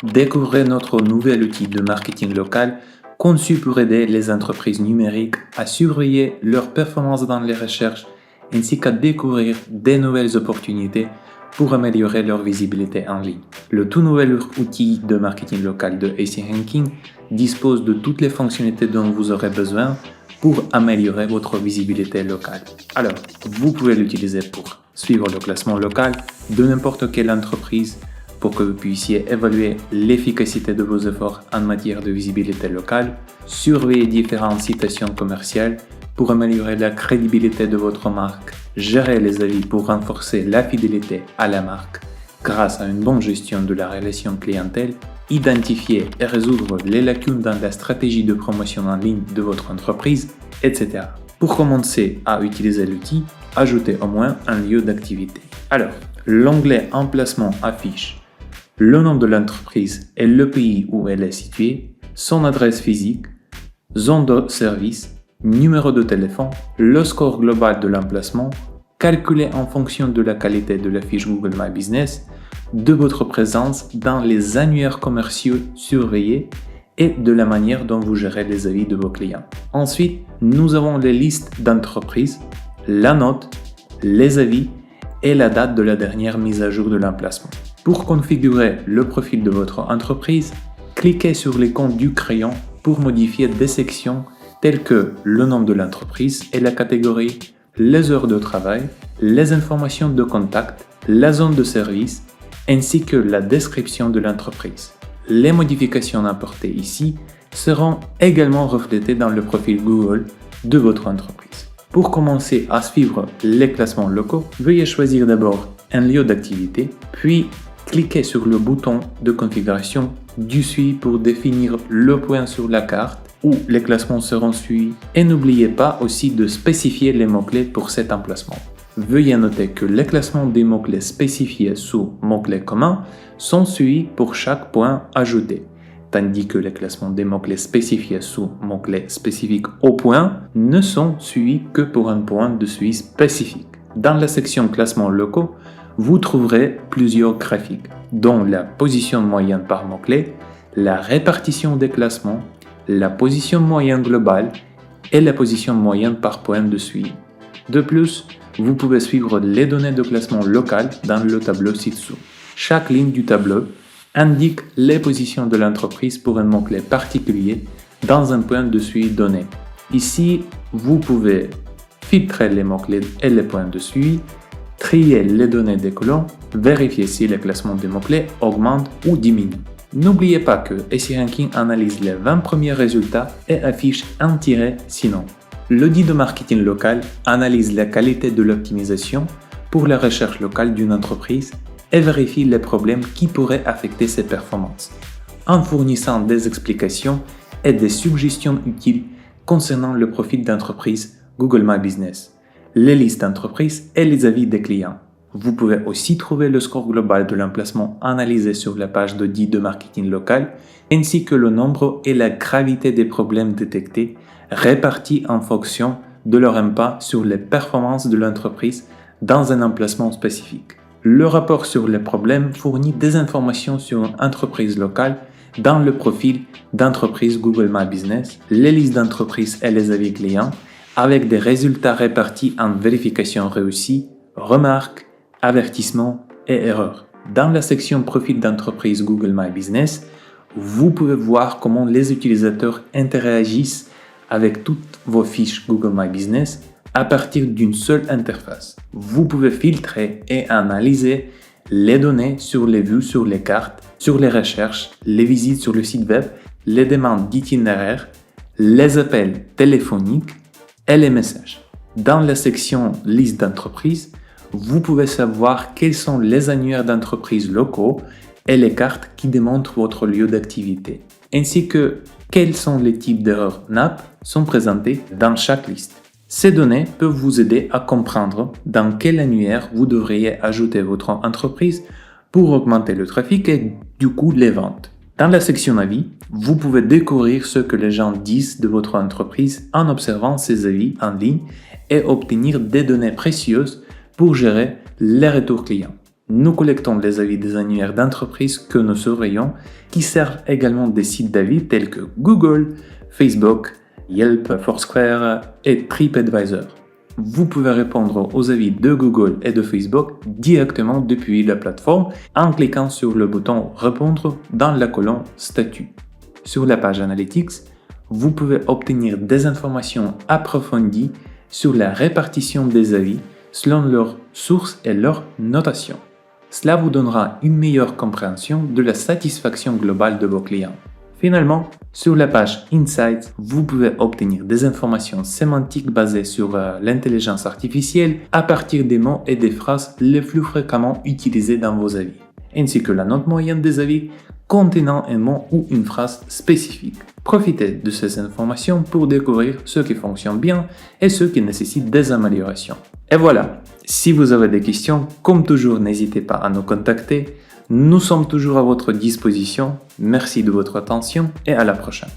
Découvrez notre nouvel outil de marketing local conçu pour aider les entreprises numériques à surveiller leurs performances dans les recherches ainsi qu'à découvrir des nouvelles opportunités pour améliorer leur visibilité en ligne. Le tout nouvel outil de marketing local de AC Ranking dispose de toutes les fonctionnalités dont vous aurez besoin pour améliorer votre visibilité locale. Alors, vous pouvez l'utiliser pour suivre le classement local de n'importe quelle entreprise pour que vous puissiez évaluer l'efficacité de vos efforts en matière de visibilité locale, surveiller différentes citations commerciales pour améliorer la crédibilité de votre marque, gérer les avis pour renforcer la fidélité à la marque grâce à une bonne gestion de la relation clientèle, identifier et résoudre les lacunes dans la stratégie de promotion en ligne de votre entreprise, etc. Pour commencer à utiliser l'outil, ajoutez au moins un lieu d'activité. Alors, l'onglet Emplacement affiche le nom de l'entreprise et le pays où elle est située, son adresse physique, zone de service, numéro de téléphone, le score global de l'emplacement, calculé en fonction de la qualité de la fiche Google My Business, de votre présence dans les annuaires commerciaux surveillés et de la manière dont vous gérez les avis de vos clients. Ensuite, nous avons les listes d'entreprises, la note, les avis et la date de la dernière mise à jour de l'emplacement. Pour configurer le profil de votre entreprise, cliquez sur l'icône du crayon pour modifier des sections telles que le nom de l'entreprise et la catégorie, les heures de travail, les informations de contact, la zone de service, ainsi que la description de l'entreprise. Les modifications apportées ici seront également reflétées dans le profil Google de votre entreprise. Pour commencer à suivre les classements locaux, veuillez choisir d'abord un lieu d'activité, puis cliquez sur le bouton de configuration du suivi pour définir le point sur la carte où les classements seront suivis et n'oubliez pas aussi de spécifier les mots-clés pour cet emplacement. Veuillez noter que les classements des mots-clés spécifiés sous mots-clés communs sont suivis pour chaque point ajouté, tandis que les classements des mots-clés spécifiés sous mots-clés spécifiques au point ne sont suivis que pour un point de suivi spécifique. Dans la section classements locaux, vous trouverez plusieurs graphiques, dont la position moyenne par mot-clé, la répartition des classements, la position moyenne globale et la position moyenne par point de suivi. De plus, vous pouvez suivre les données de classement local dans le tableau ci-dessous. Chaque ligne du tableau indique les positions de l'entreprise pour un mot-clé particulier dans un point de suivi donné. Ici, vous pouvez filtrer les mots-clés et les points de suivi, trier les données des colonnes, vérifier si le classement des mots-clés augmente ou diminue. N'oubliez pas que AC Ranking analyse les 20 premiers résultats et affiche un tiret sinon. L'audit de marketing local analyse la qualité de l'optimisation pour la recherche locale d'une entreprise et vérifie les problèmes qui pourraient affecter ses performances, en fournissant des explications et des suggestions utiles concernant le profil d'entreprise Google My Business, les listes d'entreprises et les avis des clients. Vous pouvez aussi trouver le score global de l'emplacement analysé sur la page d'audit de marketing local, ainsi que le nombre et la gravité des problèmes détectés, répartis en fonction de leur impact sur les performances de l'entreprise dans un emplacement spécifique. Le rapport sur les problèmes fournit des informations sur une entreprise locale dans le profil d'entreprise Google My Business, les listes d'entreprises et les avis clients, avec des résultats répartis en vérification réussie, remarques, avertissements et erreurs. Dans la section Profil d'entreprise Google My Business, vous pouvez voir comment les utilisateurs interagissent avec toutes vos fiches Google My Business à partir d'une seule interface. Vous pouvez filtrer et analyser les données sur les vues sur les cartes, sur les recherches, les visites sur le site web, les demandes d'itinéraires, les appels téléphoniques et les messages. Dans la section Liste d'entreprises, vous pouvez savoir quels sont les annuaires d'entreprises locaux et les cartes qui démontrent votre lieu d'activité, ainsi que quels sont les types d'erreurs NAP sont présentés dans chaque liste. Ces données peuvent vous aider à comprendre dans quel annuaire vous devriez ajouter votre entreprise pour augmenter le trafic et du coup les ventes. Dans la section avis, vous pouvez découvrir ce que les gens disent de votre entreprise en observant ces avis en ligne et obtenir des données précieuses pour gérer les retours clients. nous collectons les avis des annuaires d'entreprises que nous surveillons, qui servent également des sites d'avis tels que Google, Facebook, Yelp, Foursquare et TripAdvisor. Vous pouvez répondre aux avis de Google et de Facebook directement depuis la plateforme en cliquant sur le bouton « Répondre » dans la colonne « Statut ». Sur la page Analytics, vous pouvez obtenir des informations approfondies sur la répartition des avis selon leurs sources et leur notation. Cela vous donnera une meilleure compréhension de la satisfaction globale de vos clients. Finalement, sur la page Insights, vous pouvez obtenir des informations sémantiques basées sur l'intelligence artificielle à partir des mots et des phrases les plus fréquemment utilisés dans vos avis, ainsi que la note moyenne des avis contenant un mot ou une phrase spécifique. Profitez de ces informations pour découvrir ce qui fonctionne bien et ce qui nécessite des améliorations. Et voilà, si vous avez des questions, comme toujours, n'hésitez pas à nous contacter. Nous sommes toujours à votre disposition. Merci de votre attention et à la prochaine.